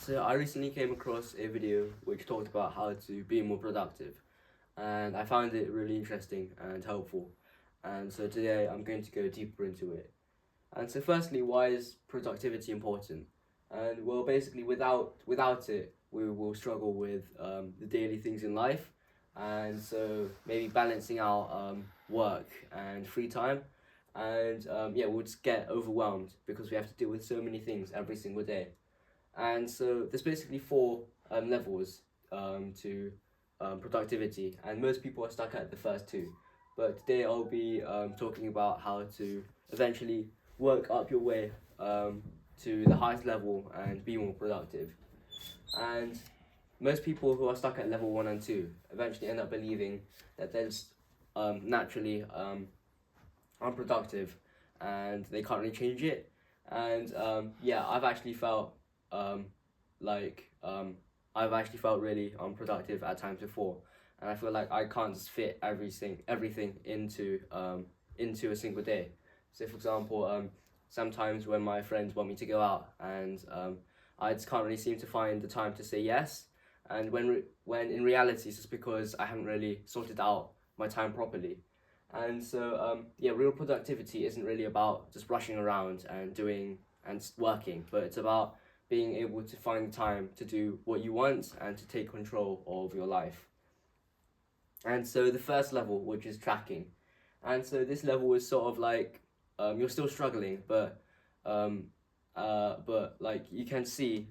So I recently came across a video which talked about how to be more productive, and I found it really interesting and helpful. And so today I'm going to go deeper into it. And so firstly, why is productivity important? And well, basically, without it, we will struggle with the daily things in life, and so maybe balancing out work and free time, and yeah, we'll just get overwhelmed because we have to deal with so many things every single day. And so there's basically four levels to productivity, and most people are stuck at the first two. But today I'll be talking about how to eventually work up your way to the highest level and be more productive. And most people who are stuck at level one and two eventually end up believing that they're just naturally unproductive and they can't really change it. And yeah, um, like I've actually felt really unproductive at times before, and I feel like I can't just fit everything into a single day. So, for example, sometimes when my friends want me to go out, and I just can't really seem to find the time to say yes, and when in reality it's just because I haven't really sorted out my time properly. And so yeah, real productivity isn't really about just rushing around and doing and working, but it's about being able to find time to do what you want and to take control of your life. And so the first level, which is tracking, and so this level is sort of like you're still struggling, um, but like you can see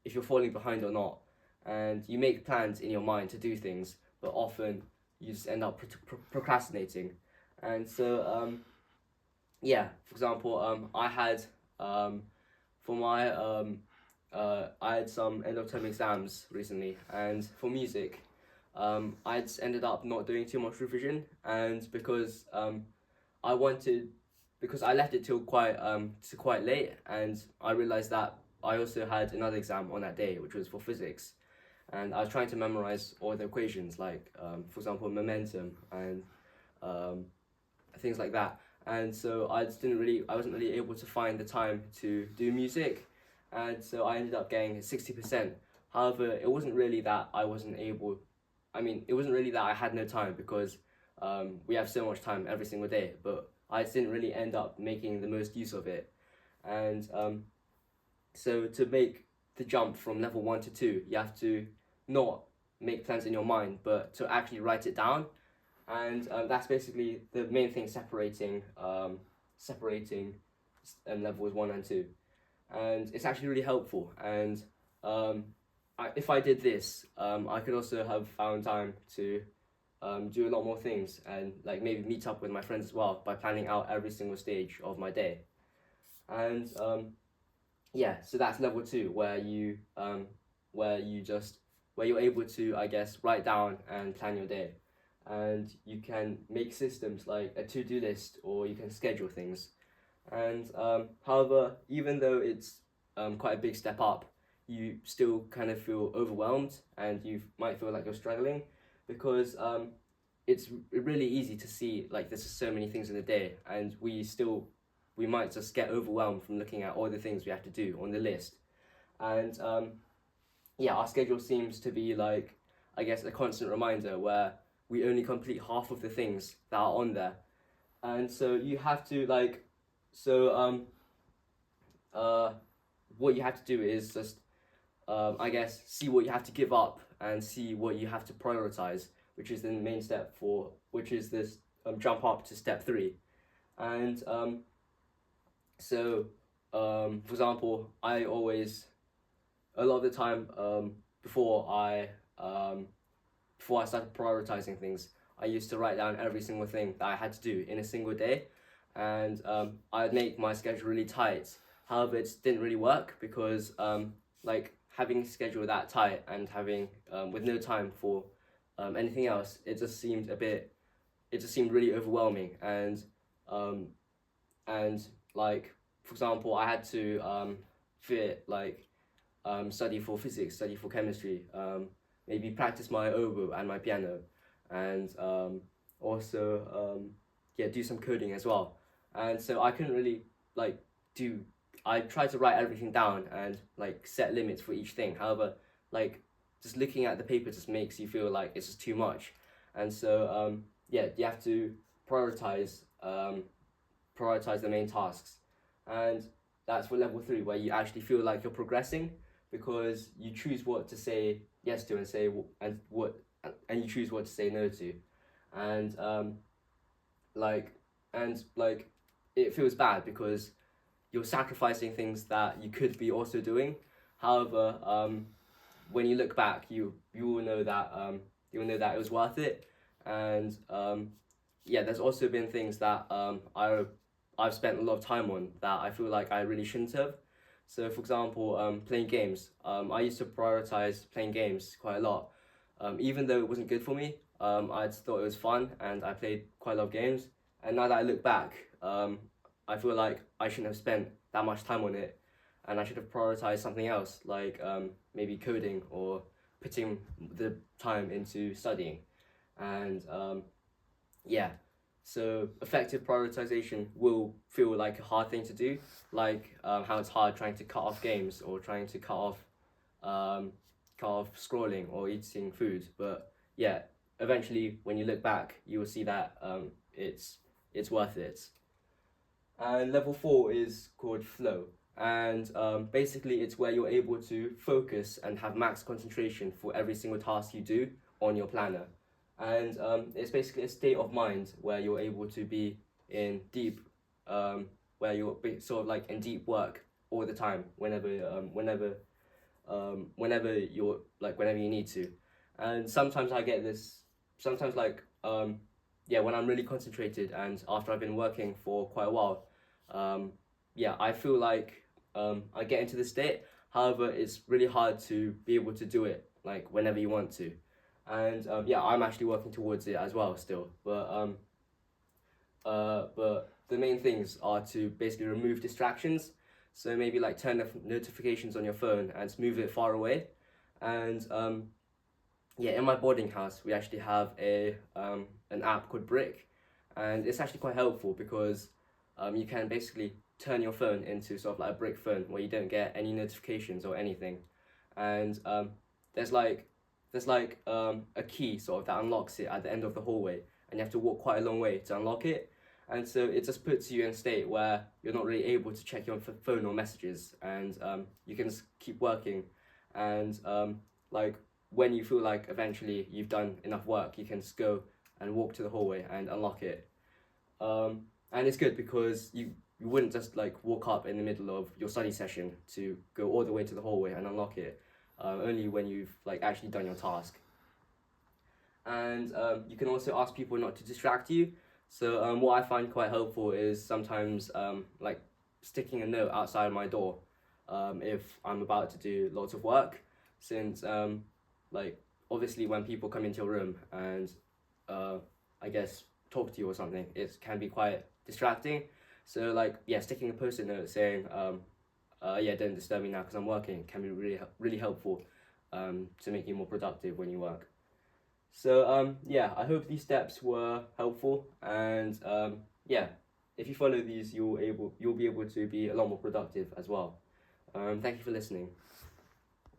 if you're falling behind or not, and you make plans in your mind to do things, but often you just end up procrastinating. And so yeah, for example, I had for my I had some end of term exams recently, and for music, I just ended up not doing too much revision, and because I wanted because I left it till quite late, and I realized that I also had another exam on that day, which was for physics, and I was trying to memorize all the equations, like for example, momentum and um, things like that. And so I wasn't really able to find the time to do music, and so I ended up getting 60%. However, it wasn't really that I wasn't able. I mean, it wasn't really that I had no time because we have so much time every single day, but I just didn't really end up making the most use of it. And so to make the jump from level one to two, you have to not make plans in your mind, but to actually write it down. And that's basically the main thing separating levels one and two, and it's actually really helpful. And if I did this, I could also have found time to do a lot more things, and like maybe meet up with my friends as well by planning out every single stage of my day. And yeah, so that's level two, where you just where you're able to, I guess, write down and plan your day, and you can make systems like a to-do list, or you can schedule things. And however, even though it's quite a big step up, you still kind of feel overwhelmed, and you might feel like you're struggling because it's really easy to see like there's so many things in a day, and we might just get overwhelmed from looking at all the things we have to do on the list. And yeah, our schedule seems to be like, I guess, a constant reminder where we only complete half of the things that are on there. And so you have to like, so what you have to do is just I guess see what you have to give up and see what you have to prioritize, which is the main step for which is this jump up to step three. And so for example, I always a lot of the time before I started prioritizing things, I used to write down every single thing that I had to do in a single day, and I'd make my schedule really tight. However, it didn't really work because like having a schedule that tight and having with no time for anything else, it just seemed really overwhelming. Um, and like for example, I had to fit like study for physics, study for chemistry, maybe practice my oboe and my piano, and also yeah, do some coding as well. And so I couldn't really like do I try to write everything down and like set limits for each thing. However, like just looking at the paper just makes you feel like it's just too much, and so yeah, you have to prioritize prioritize the main tasks, and that's for level 3 where you actually feel like you're progressing because you choose what to say yes to and say and what and you choose what to say no to, and like like it feels bad because you're sacrificing things that you could be also doing. However, when you look back, you will know that it was worth it, and yeah, there's also been things that I've spent a lot of time on that I feel like I really shouldn't have. So, for example, playing games. I used to prioritize playing games quite a lot, even though it wasn't good for me. I just thought it was fun, and I played quite a lot of games. And now that I look back, I feel like I shouldn't have spent that much time on it, and I should have prioritized something else, like maybe coding or putting the time into studying. And yeah, so effective prioritization will feel like a hard thing to do, like how it's hard trying to cut off games or trying to cut off scrolling or eating food. But yeah, eventually when you look back, you will see that it's worth it. And level 4 is called flow. And basically, it's where you're able to focus and have max concentration for every single task you do on your planner. And it's basically a state of mind where you're able to be in deep, where you're sort of like in deep work all the time, whenever you're like whenever you need to. And sometimes I get this. Sometimes yeah, when I'm really concentrated and after I've been working for quite a while, yeah, I feel like I get into this state. However, it's really hard to be able to do it like whenever you want to, and yeah, I'm actually working towards it as well still. But the main things are to basically remove distractions. So maybe like turn off notifications on your phone and move it far away. And yeah, in my boarding house, we actually have an app called Brick, and it's actually quite helpful because you can basically turn your phone into sort of like a brick phone where you don't get any notifications or anything, and there's like a key sort of that unlocks it at the end of the hallway, and you have to walk quite a long way to unlock it, and so it just puts you in a state where you're not really able to check your phone or messages, and you can just keep working, and like when you feel like eventually you've done enough work, you can just go and walk to the hallway and unlock it. And it's good because you wouldn't just like walk up in the middle of your study session to go all the way to the hallway and unlock it, only when you've like actually done your task. And you can also ask people not to distract you. So what I find quite helpful is sometimes like sticking a note outside my door if I'm about to do lots of work, since like obviously when people come into your room and I guess talk to you or something, it can be quite distracting. So like yeah, sticking a post-it note saying yeah, don't disturb me now because I'm working can be really helpful to make you more productive when you work. So yeah, I hope these steps were helpful, and yeah, if you follow these, you'll be able to be a lot more productive as well. Thank you for listening.